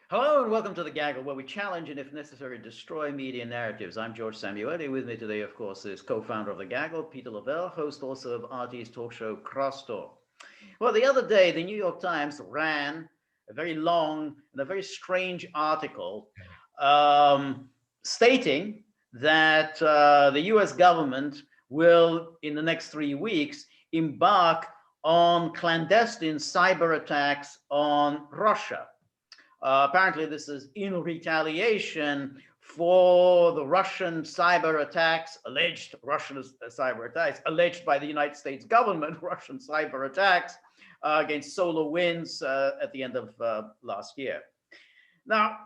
Hello and welcome to The Gaggle, where we challenge and, if necessary, destroy media narratives. I'm George Samueli. With me today, of course, is co-founder of The Gaggle, Peter Lavelle, host also of RT's talk show Crosstalk. Well, the other day, the New York Times ran a very long and a very strange article stating that the US government will, in the next 3 weeks, embark on clandestine cyber attacks on Russia. Apparently, this is in retaliation for the Russian cyber attacks, alleged Russian cyber attacks, alleged by the United States government, Russian cyber attacks against SolarWinds at the end of last year. Now,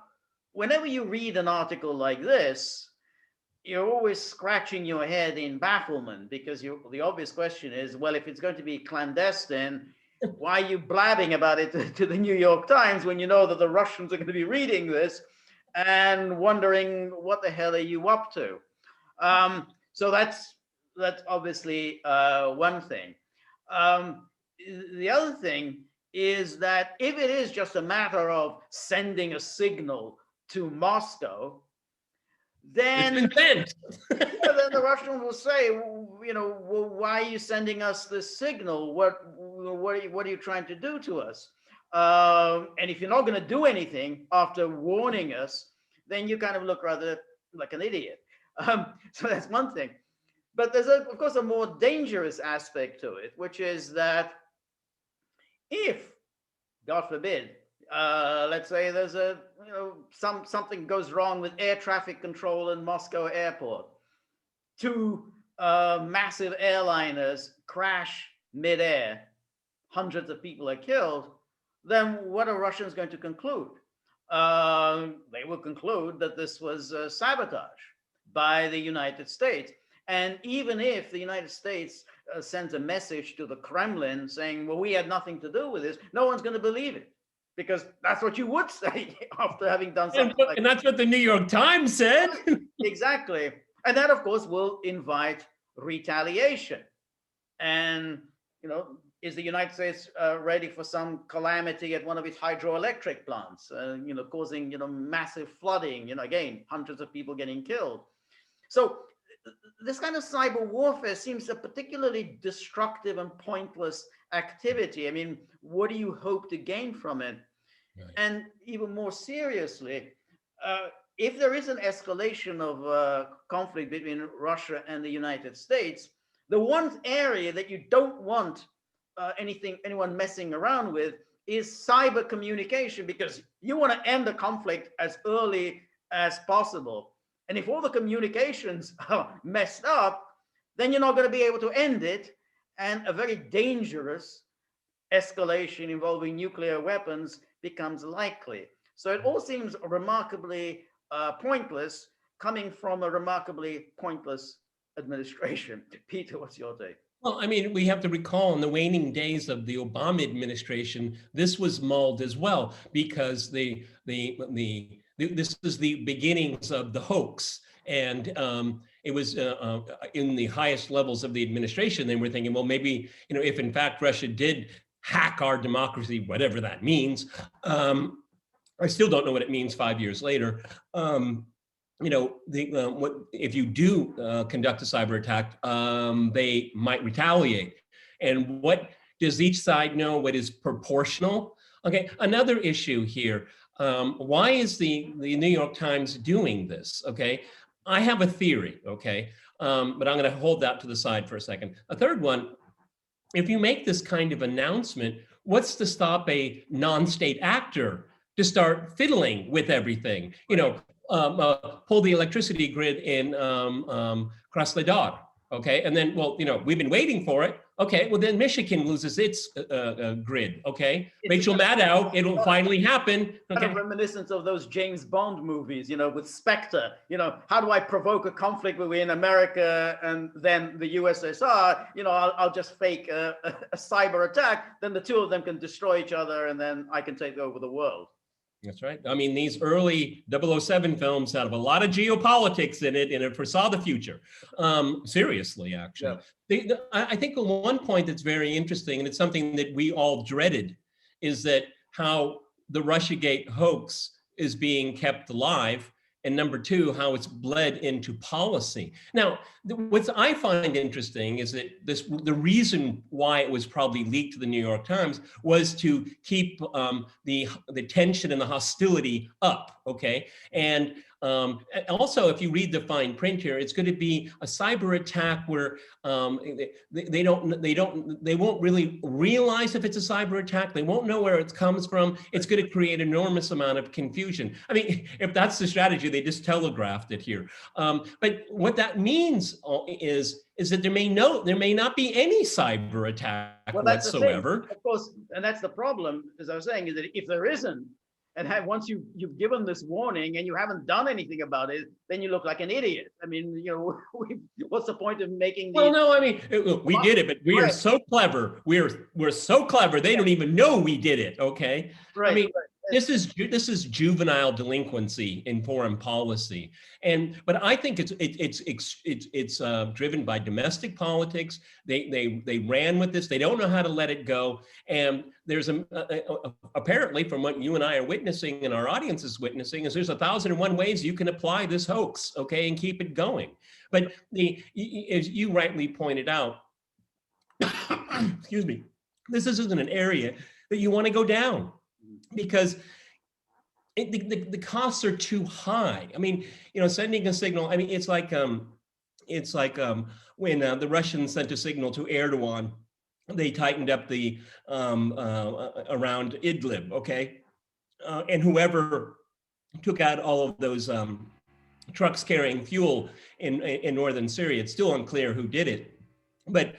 whenever you read an article like this, you're always scratching your head in bafflement because the obvious question is, well, if it's going to be clandestine, why are you blabbing about it to the New York Times when you know that the Russians are going to be reading this and wondering what the hell are you up to? So that's obviously one thing. The other thing is that if it is just a matter of sending a signal to Moscow, then it's been sent. then the Russians will say, well, why are you sending us this signal? What are you trying to do to us? And if you're not going to do anything after warning us, then you kind of look rather like an idiot. So that's one thing. But there's, of course, a more dangerous aspect to it, which is that if, God forbid, let's say there's something goes wrong with air traffic control in Moscow airport. Two massive airliners crash midair. Hundreds of people are killed. Then what are Russians going to conclude? They will conclude that this was sabotage by the United States. And even if the United States sends a message to the Kremlin saying, well, we had nothing to do with this, no one's going to believe it. Because that's what you would say after having done something like that. And that's what the New York Times said. Exactly. And that, of course, will invite retaliation. And, is the United States ready for some calamity at one of its hydroelectric plants, causing, massive flooding, again, hundreds of people getting killed. So this kind of cyber warfare seems a particularly destructive and pointless activity. I mean, what do you hope to gain from it? Right. And even more seriously, if there is an escalation of conflict between Russia and the United States, the one area that you don't want anyone messing around with is cyber communication, because you want to end the conflict as early as possible. And if all the communications are messed up, then you're not going to be able to end it. And a very dangerous escalation involving nuclear weapons becomes likely. So it all seems remarkably pointless, coming from a remarkably pointless administration. Peter, what's your take? Well, I mean, we have to recall in the waning days of the Obama administration, this was mulled as well, because this is the beginnings of the hoax. And it was in the highest levels of the administration, they were thinking, well, maybe, if in fact Russia did hack our democracy, whatever that means, I still don't know what it means 5 years later. What if you do conduct a cyber attack, they might retaliate. And what does each side know what is proportional? Okay, another issue here. Why is the New York Times doing this? Okay, I have a theory, okay, but I'm going to hold that to the side for a second. A third one, if you make this kind of announcement, what's to stop a non-state actor to start fiddling with everything? Pull the electricity grid in Krasnodar, okay? And then, well, we've been waiting for it. Okay, well then Michigan loses its grid, okay? Rachel Maddow, it'll finally happen. Okay. Kind of reminiscent of those James Bond movies, with Spectre. How do I provoke a conflict between America and then the USSR? I'll just fake a cyber attack. Then the two of them can destroy each other, and then I can take over the world. That's right. I mean, these early 007 films have a lot of geopolitics in it, and it foresaw the future. Seriously, actually. Yeah. I think one point that's very interesting, and it's something that we all dreaded, is that how the Russiagate hoax is being kept alive, and number two, how it's bled into policy. Now, what I find interesting is that the reason why it was probably leaked to the New York Times was to keep the tension and the hostility up, okay? And also, if you read the fine print here, it's going to be a cyber attack where they won't really realize if it's a cyber attack. They won't know where it comes from. It's going to create enormous amount of confusion. I mean, if that's the strategy, they just telegraphed it here. But what that means is that there may not be any cyber attack whatsoever. Of course, and that's the problem, as I was saying, is that if there isn't, and once you've given this warning and you haven't done anything about it, then you look like an idiot. I mean, what's the point of making the? Well, no, I mean, we did it, but we are so clever. We're so clever. They don't even know we did it. Okay. Right. I mean, this is juvenile delinquency in foreign policy, but I think it's driven by domestic politics. They ran with this. They don't know how to let it go. And there's apparently, from what you and I are witnessing and our audience is witnessing, is there's 1,001 ways you can apply this hoax, okay, and keep it going. But as you rightly pointed out, excuse me, this isn't an area that you want to go down, because the costs are too high. I mean, sending a signal. I mean, it's like when the Russians sent a signal to Erdogan, they tightened up the around Idlib, okay, and whoever took out all of those trucks carrying fuel in northern Syria. It's still unclear who did it. But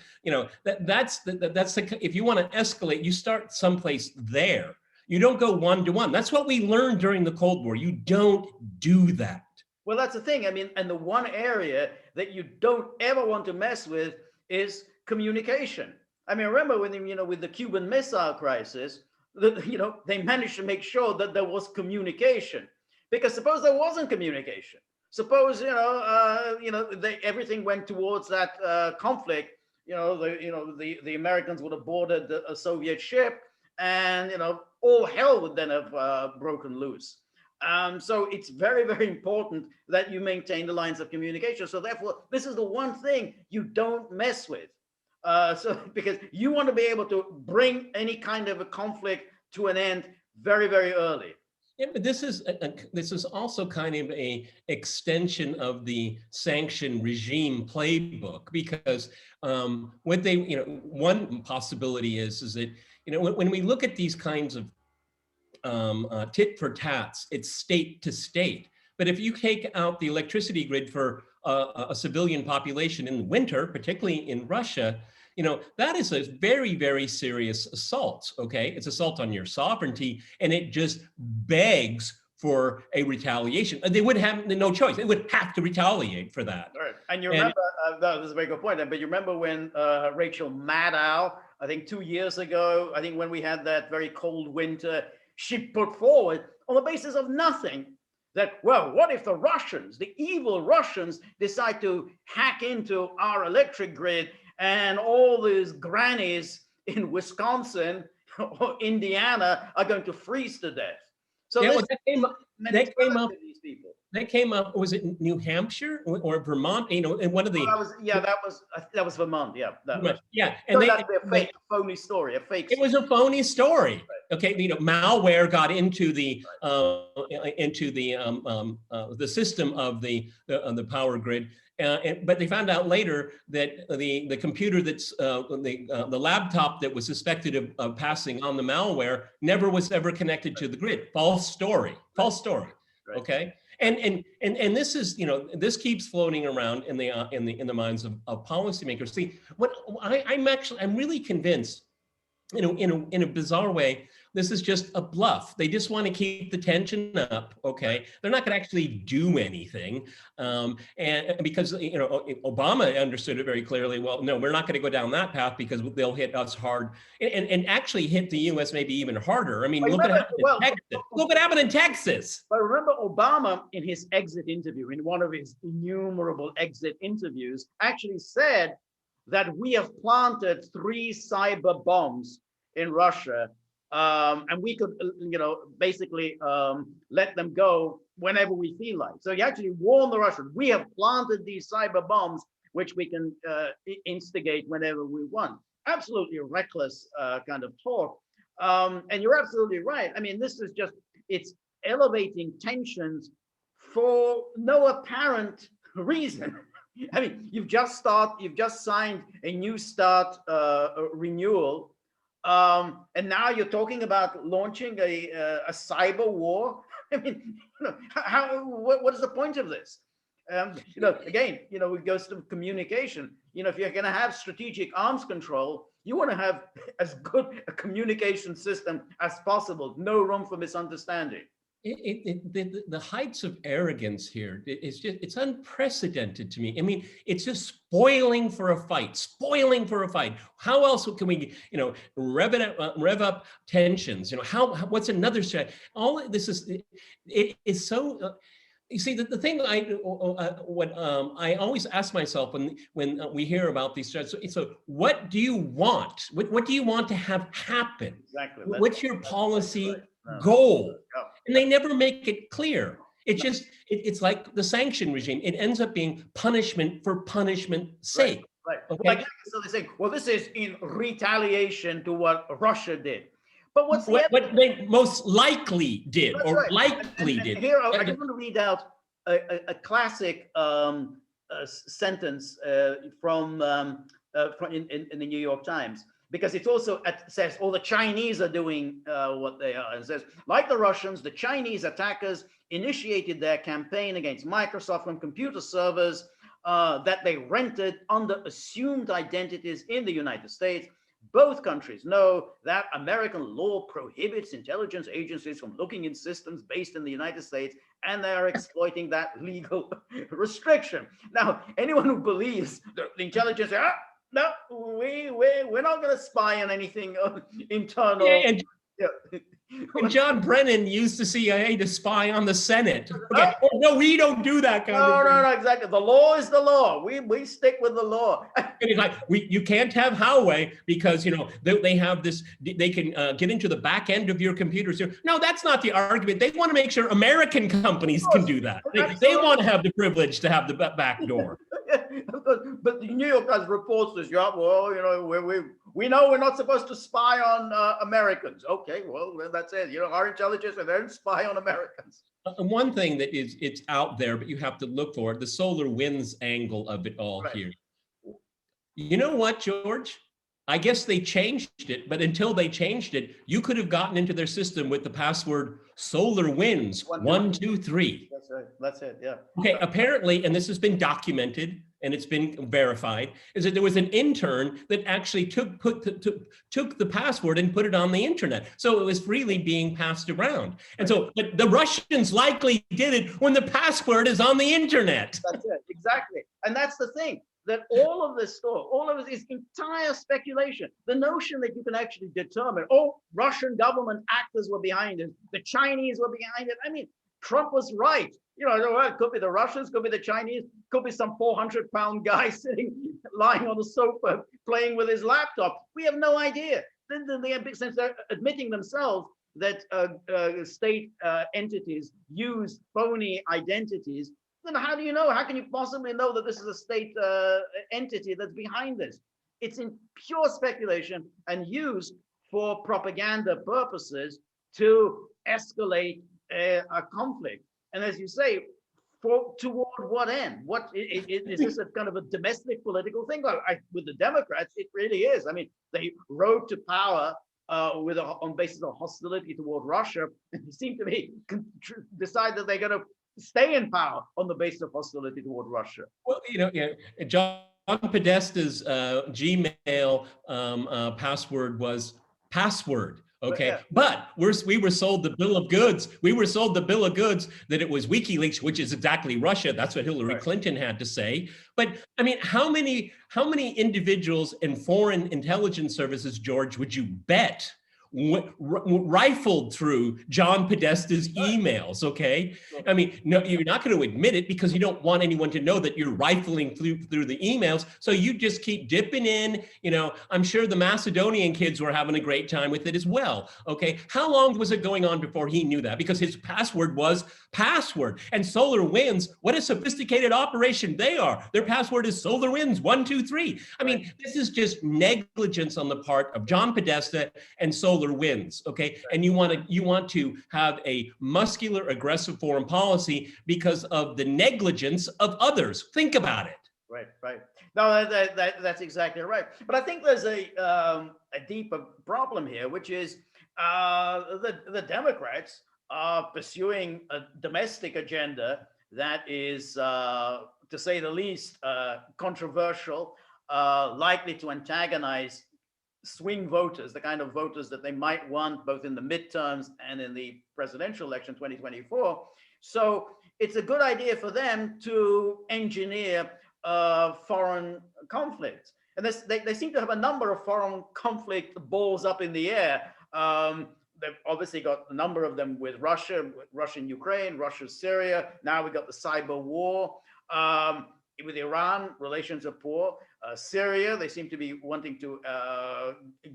that's if you want to escalate, you start someplace there. You don't go one-to-one. That's what we learned during the Cold War. You don't do that. Well, that's the thing. I mean, and the one area that you don't ever want to mess with is communication. I mean, remember when, with the Cuban Missile Crisis, they managed to make sure that there was communication. Because suppose there wasn't communication. Suppose, everything went towards that conflict. The Americans would have boarded a Soviet ship, and all hell would then have broken loose. So it's very, very important that you maintain the lines of communication. So therefore, this is the one thing you don't mess with. Because you want to be able to bring any kind of a conflict to an end very, very early. Yeah, but this is also kind of a extension of the sanction regime playbook, because what they, one possibility is that, when we look at these kinds of tit for tats, it's state to state. But if you take out the electricity grid for a civilian population in the winter, particularly in Russia, that is a very, very serious assault, okay? It's assault on your sovereignty, and it just begs for a retaliation. They would have no choice. They would have to retaliate for that. Right. And you remember, this is a very good point, but you remember when Rachel Maddow, I think 2 years ago, I think when we had that very cold winter, she put forward on the basis of nothing that, well, what if the Russians, the evil Russians, decide to hack into our electric grid, and all these grannies in Wisconsin or Indiana are going to freeze to death? So yeah, that came up. Was it New Hampshire or Vermont? In one of the. That was Vermont. Yeah. Yeah, and that's a phony story. It was a phony story. Right. Okay, malware got into the the system of the power grid. But they found out later that the computer that's the laptop that was suspected of passing on the malware never was ever connected to the grid. False story. Right. Okay. And this is, this keeps floating around in the minds of policymakers. See, what I'm really convinced, in a bizarre way, this is just a bluff. They just want to keep the tension up. Okay, they're not going to actually do anything, and because Obama understood it very clearly. Well, no, we're not going to go down that path because they'll hit us hard, and actually hit the U.S. maybe even harder. I mean, look what happened in Texas. But remember, Obama, in his exit interview, in one of his innumerable exit interviews, actually said that we have planted 3 cyber bombs in Russia And we could, basically let them go whenever we feel like. So you actually warn the Russians, we have planted these cyber bombs, which we can instigate whenever we want. Absolutely reckless kind of talk. And you're absolutely right. I mean, this is just, it's elevating tensions for no apparent reason. I mean, you've just signed a New START renewal, and now you're talking about launching a cyber war. I mean, what is the point of this? Again, it goes to communication. If you're going to have strategic arms control, you want to have as good a communication system as possible. No room for misunderstanding. The heights of arrogance here is just, it's unprecedented to me. I mean, it's just spoiling for a fight. How else can we, rev up tensions? What's another strategy? All of this it is so. You see, the thing I always ask myself when we hear about these strategies, so what do you want? What do you want to have happen? Exactly. What's your policy goal? And they never make it clear. It's like the sanction regime. It ends up being punishment for punishment's sake. Right. Okay. So they say, well, this is in retaliation to what Russia did. But what they most likely did, did. Here, I just want to read out a classic sentence from in the New York Times, because it also says all the Chinese are doing what they are. It says, like the Russians, the Chinese attackers initiated their campaign against Microsoft from computer servers that they rented under assumed identities in the United States. Both countries know that American law prohibits intelligence agencies from looking in systems based in the United States, and they are exploiting that legal restriction. Now, anyone who believes the intelligence, no, we're not going to spy on anything internal. And John Brennan used the CIA to spy on the Senate. Okay. Oh, no, we don't do that kind of thing. No, exactly. The law is the law. We stick with the law. It's like, you can't have Huawei because they have this. They can get into the back end of your computers. No, that's not the argument. They want to make sure American companies can do that. They want to have the privilege to have the back door. But the New York Times reports this. We know we're not supposed to spy on Americans. Okay, well, that's it. Our intelligence, and then spy on Americans. One thing that it's out there, but you have to look for it, the solar winds angle of it all here. You know what, George? I guess they changed it, but until they changed it, you could have gotten into their system with the password solar winds 123. That's right. That's it. Yeah. Okay. Apparently, and this has been documented and it's been verified, is that there was an intern that actually took the password and put it on the internet. So it was freely being passed around. And so, but the Russians likely did it when the password is on the internet. That's it. Exactly. And that's the thing. That all of this stuff, all of it is entire speculation. The notion that you can actually determine, Russian government actors were behind it, the Chinese were behind it. I mean, Trump was right. It could be the Russians, could be the Chinese, could be some 400-pound guy lying on the sofa playing with his laptop. We have no idea. Since they're admitting themselves that state entities use phony identities, then how do you know? How can you possibly know that this is a state entity that's behind this? It's in pure speculation and used for propaganda purposes to escalate a conflict. And as you say, toward what end? What is this a kind of a domestic political thing? Well, with the Democrats, it really is. I mean, they rode to power on basis of hostility toward Russia, and they seem to be decide that they're going to stay in power on the basis of hostility toward Russia. Well, John Podesta's Gmail password was password. Okay, but we were sold the bill of goods. We were sold the bill of goods that it was WikiLeaks, which is exactly Russia. That's what Hillary Clinton had to say. But I mean, how many individuals and foreign intelligence services, George, would you bet rifled through John Podesta's emails, okay? I mean, no, you're not going to admit it because you don't want anyone to know that you're rifling through the emails. So you just keep dipping in. I'm sure the Macedonian kids were having a great time with it as well, okay? How long was it going on before he knew that? Because his password was password. And SolarWinds, what a sophisticated operation they are. Their password is SolarWinds123. I mean, this is just negligence on the part of John Podesta and SolarWinds, okay? And you want to have a muscular, aggressive foreign policy because of the negligence of others. Think about it. Right. No, that's exactly right. But I think there's a deeper problem here, which is the Democrats are pursuing a domestic agenda that is, to say the least, controversial, likely to antagonize swing voters, the kind of voters that they might want both in the midterms and in the presidential election 2024. So it's a good idea for them to engineer foreign conflicts. And they seem to have a number of foreign conflict balls up in the air. They've obviously got a number of them with Russia and Ukraine, Russia, Syria. Now we've got the cyber war. With Iran, relations are poor. Syria, they seem to be wanting to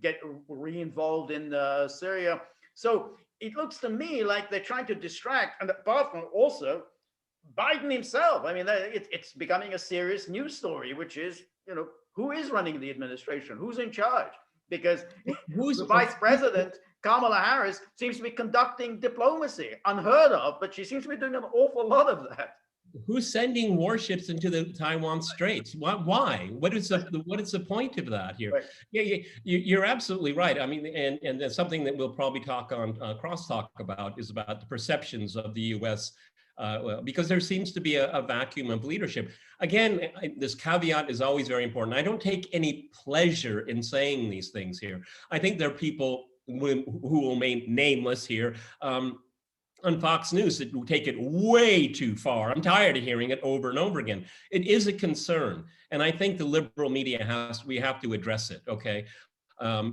get re-involved in Syria. So it looks to me like they're trying to distract, and apart from also Biden himself. I mean, it's becoming a serious news story, which is, who is running the administration? Who's in charge? Because the vice president, Kamala Harris, seems to be conducting diplomacy, unheard of, but she seems to be doing an awful lot of that. Who's sending warships into the Taiwan Straits? Why? What is the point of that here? Right. Yeah, you're absolutely right. I mean, and that's something that we'll probably talk on crosstalk about is about the perceptions of the U.S. Because there seems to be a vacuum of leadership. Again, this caveat is always very important. I don't take any pleasure in saying these things here. I think there are people who will remain nameless here. On Fox News that will take it way too far. I'm tired of hearing it over and over again. It is a concern. And I think the liberal media we have to address it, okay?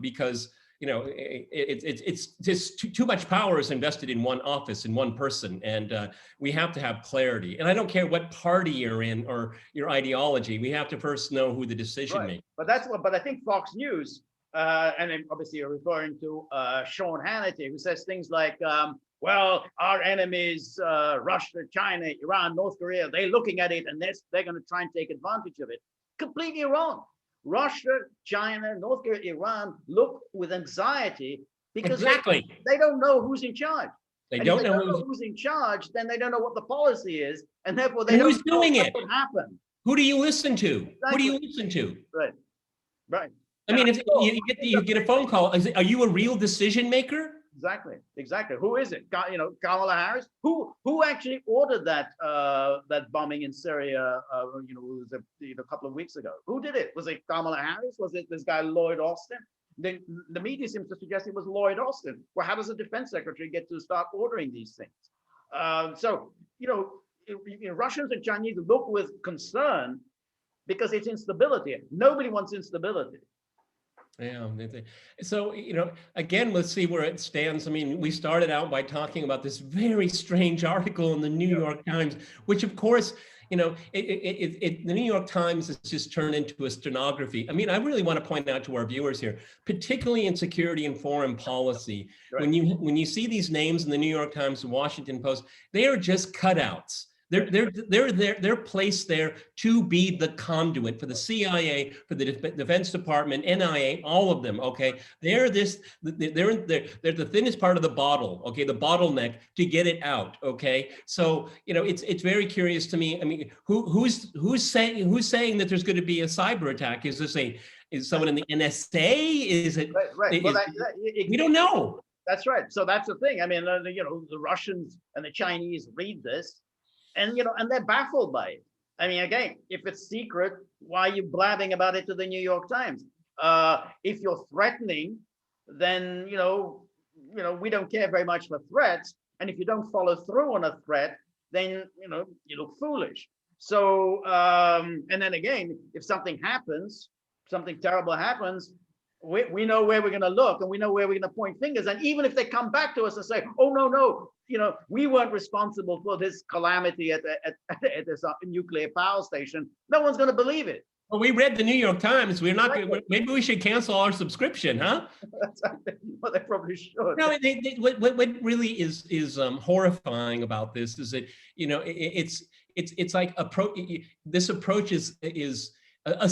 Because it's just too much power is invested in one office, in one person, and we have to have clarity. And I don't care what party you're in or your ideology, we have to first know who the decision maker. But I think Fox News, and then obviously you're referring to Sean Hannity, who says things like, well, our enemies, Russia, China, Iran, North Korea, they're looking at it and they're going to try and take advantage of it. Completely wrong. Russia, China, North Korea, Iran look with anxiety because they don't know who's in charge. They don't know who's in charge, then they don't know what the policy is, and therefore they don't know what would happen. Who do you listen to? Exactly. Who do you listen to? Right. I mean, if you get a phone call, are you a real decision maker? Exactly. Who is it? Kamala Harris. Who actually ordered that bombing in Syria? A couple of weeks ago. Who did it? Was it Kamala Harris? Was it this guy Lloyd Austin? The media seems to suggest it was Lloyd Austin. Well, how does the defense secretary get to start ordering these things? Russians and Chinese look with concern because it's instability. Nobody wants instability. Yeah. So, again, let's see where it stands. I mean, we started out by talking about this very strange article in the New York Times, which, of course, the New York Times has just turned into a stenography. I mean, I really want to point out to our viewers here, particularly in security and foreign policy, when you see these names in the New York Times and Washington Post, they are just cutouts. They're placed there to be the conduit for the CIA, for the Defense Department, NIA, all of them. Okay, they're the thinnest part of the bottle. Okay, the bottleneck to get it out. Okay, so it's very curious to me. I mean, who's saying that there's going to be a cyber attack? Is someone in the NSA? Is it? Right. We don't know. That's right. So that's the thing. I mean, the Russians and the Chinese read this. And they're baffled by it. I mean, again, if it's secret, why are you blabbing about it to the New York Times? If you're threatening, then we don't care very much for threats. And if you don't follow through on a threat, then you look foolish. So and then again, if something terrible happens, we know where we're going to look, and we know where we're going to point fingers. And even if they come back to us and say, oh, no, we weren't responsible for this calamity at this nuclear power station, no one's going to believe it. Well, we read the New York Times. We're not. Maybe we should cancel our subscription, huh? Well, they probably should. No, what really is horrifying about this is that it's like this approach is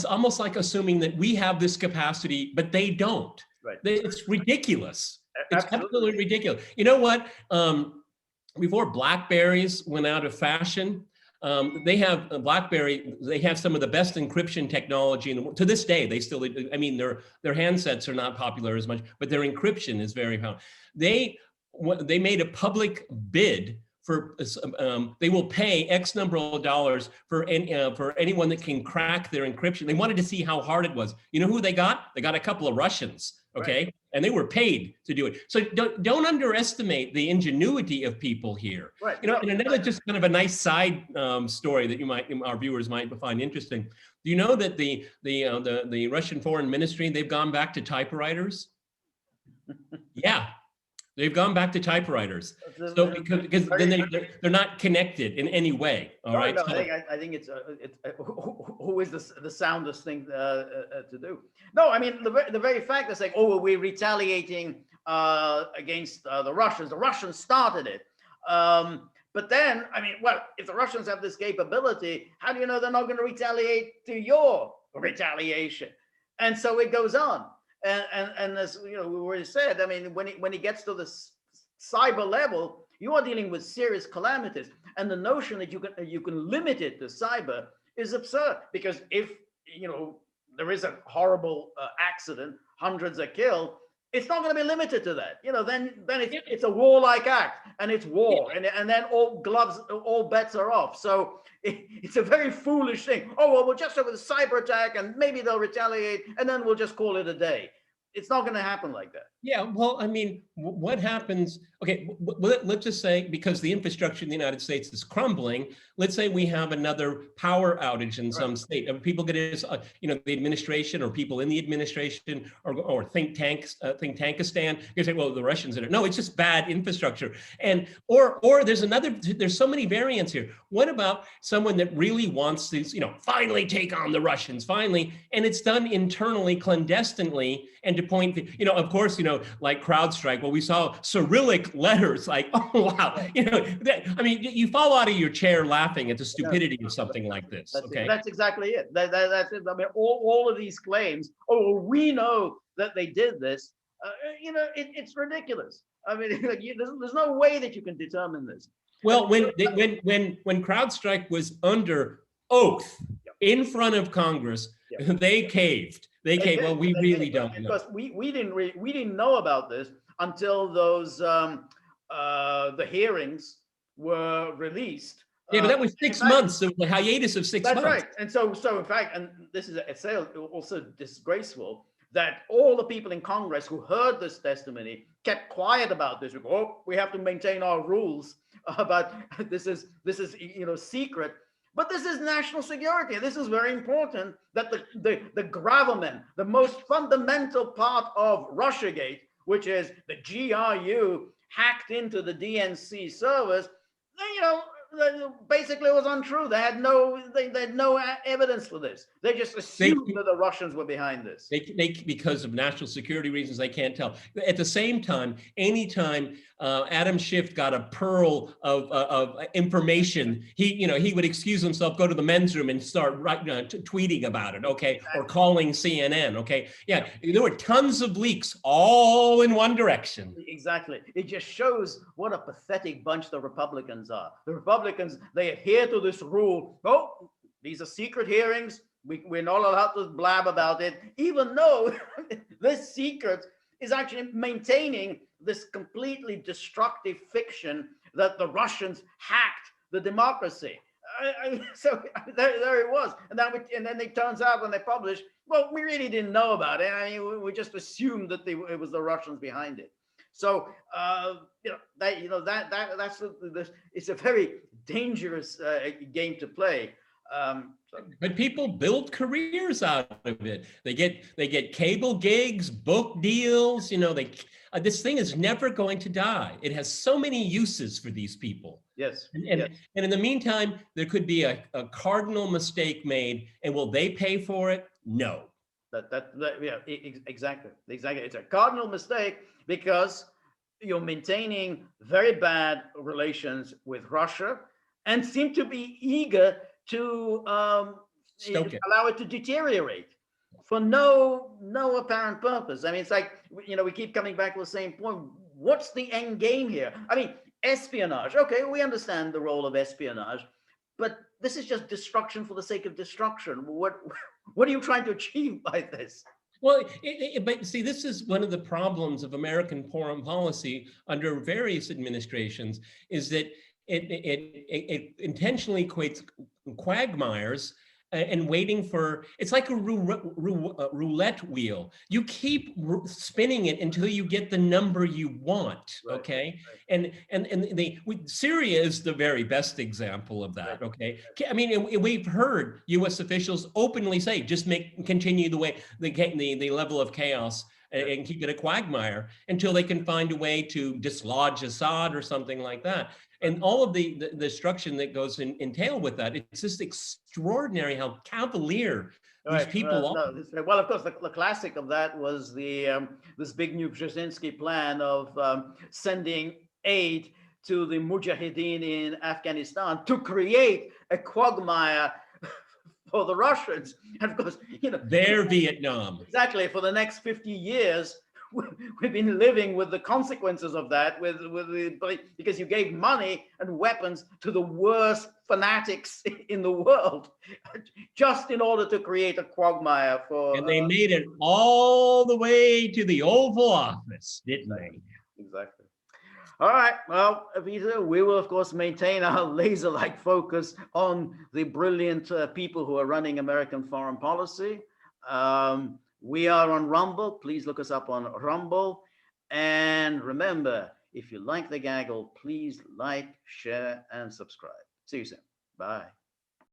almost like assuming that we have this capacity, but they don't. Right. It's ridiculous. It's Absolutely ridiculous. You know what? Before Blackberries went out of fashion, they have BlackBerry. They have some of the best encryption technology in the world. To this day, they still. I mean, their handsets are not popular as much, but their encryption is very powerful. They made a public bid for. They will pay X number of dollars for anyone that can crack their encryption. They wanted to see how hard it was. You know who they got? They got a couple of Russians. Okay. Right. And they were paid to do it. So don't underestimate the ingenuity of people here. Right. And another just kind of a nice side story that our viewers might find interesting. Do you know that the Russian Foreign Ministry, they've gone back to typewriters? Yeah. They've gone back to typewriters. So because then they're not connected in any way. All right. No, I think it's who is the soundest thing to do. No, I mean the very fact they're saying, oh, we're retaliating against the Russians. The Russians started it. But then, I mean, well, if the Russians have this capability, how do you know they're not going to retaliate to your retaliation? And so it goes on. And as we already said, I mean, when it gets to the cyber level, you are dealing with serious calamities, and the notion that you can limit it to cyber is absurd. Because if there is a horrible accident, hundreds are killed, it's not going to be limited to that. Then it's a warlike act, and it's war, and then all bets are off. So it's a very foolish thing. Oh well, we'll just have a cyber attack, and maybe they'll retaliate, and then we'll just call it a day. It's not going to happen like that. Yeah, well, I mean, what happens? Okay, let's just say because the infrastructure in the United States is crumbling. Let's say we have another power outage in some state, and people get the administration or people in the administration or think tankistan. You say, well, the Russians did it. No, it's just bad infrastructure, and or there's so many variants here. What about someone that really wants to, finally take on the Russians, finally, and it's done internally, clandestinely, and to point, of course, like CrowdStrike. Well, we saw Cyrillic letters, like, oh wow, I mean, you fall out of your chair laughing at the stupidity of something like this. That's exactly it. That's it. I mean, all of these claims. Oh, we know that they did this. It's ridiculous. I mean, there's no way that you can determine this. Well, when CrowdStrike was under oath in front of Congress, they caved. They came. Well, we really don't know. Because we didn't know about this until those the hearings were released. Yeah, but that was 6 months. There was a hiatus of 6 months. That's right. And so in fact, and this is also disgraceful that all the people in Congress who heard this testimony kept quiet about this. Oh, we have to maintain our rules about this is secret. But this is national security. This is very important that the gravamen, the most fundamental part of Russiagate, which is the GRU hacked into the DNC servers, basically it was untrue. They had no evidence for this. They just assumed that the Russians were behind this. They because of national security reasons, they can't tell. At the same time, anytime Adam Schiff got a pearl of information, he would excuse himself, go to the men's room, and start tweeting about it, okay, or calling CNN, okay. Yeah, there were tons of leaks, all in one direction. Exactly. It just shows what a pathetic bunch the Republicans are. The Republicans, they adhere to this rule. Oh, these are secret hearings. We're not allowed to blab about it, even though this secret is actually maintaining this completely destructive fiction that the Russians hacked the democracy. So there it was. And then it turns out when they published, well, we really didn't know about it. I mean, we just assumed that it was the Russians behind it. So it's a very dangerous game to play. But people build careers out of it. They get cable gigs, book deals. You know, this thing is never going to die. It has so many uses for these people. Yes. And in the meantime, there could be a cardinal mistake made, and will they pay for it? No. Yeah, exactly. It's a cardinal mistake because you're maintaining very bad relations with Russia and seem to be eager to allow it to deteriorate for no apparent purpose. I mean, it's like, you know, we keep coming back to the same point. What's the end game here? I mean, espionage. Okay, we understand the role of espionage, but this is just destruction for the sake of destruction. What are you trying to achieve by this? Well, but see, this is one of the problems of American foreign policy under various administrations, is that it intentionally creates quagmires and waiting for, it's like a roulette wheel. You keep spinning it until you get the number you want, okay? Right. And Syria is the very best example of that, okay? I mean, we've heard U.S. officials openly say, just continue the way, the level of chaos and keep it a quagmire until they can find a way to dislodge Assad or something like that. And all of the destruction that goes entail with that, it's just extraordinary how cavalier these people are. No, well, of course, the classic of that was the this big new Brzezinski plan of sending aid to the Mujahideen in Afghanistan to create a quagmire for the Russians. And of course, you know, their Vietnam. Exactly. For the next 50 years, we've been living with the consequences of that, because you gave money and weapons to the worst fanatics in the world, just in order to create a quagmire for. And they made it all the way to the Oval Office, didn't they? Exactly. All right. Well, Peter, we will, of course, maintain our laser-like focus on the brilliant people who are running American foreign policy. We are on Rumble. Please look us up on Rumble. And remember, if you like the gaggle, please like, share, and subscribe. See you soon. Bye.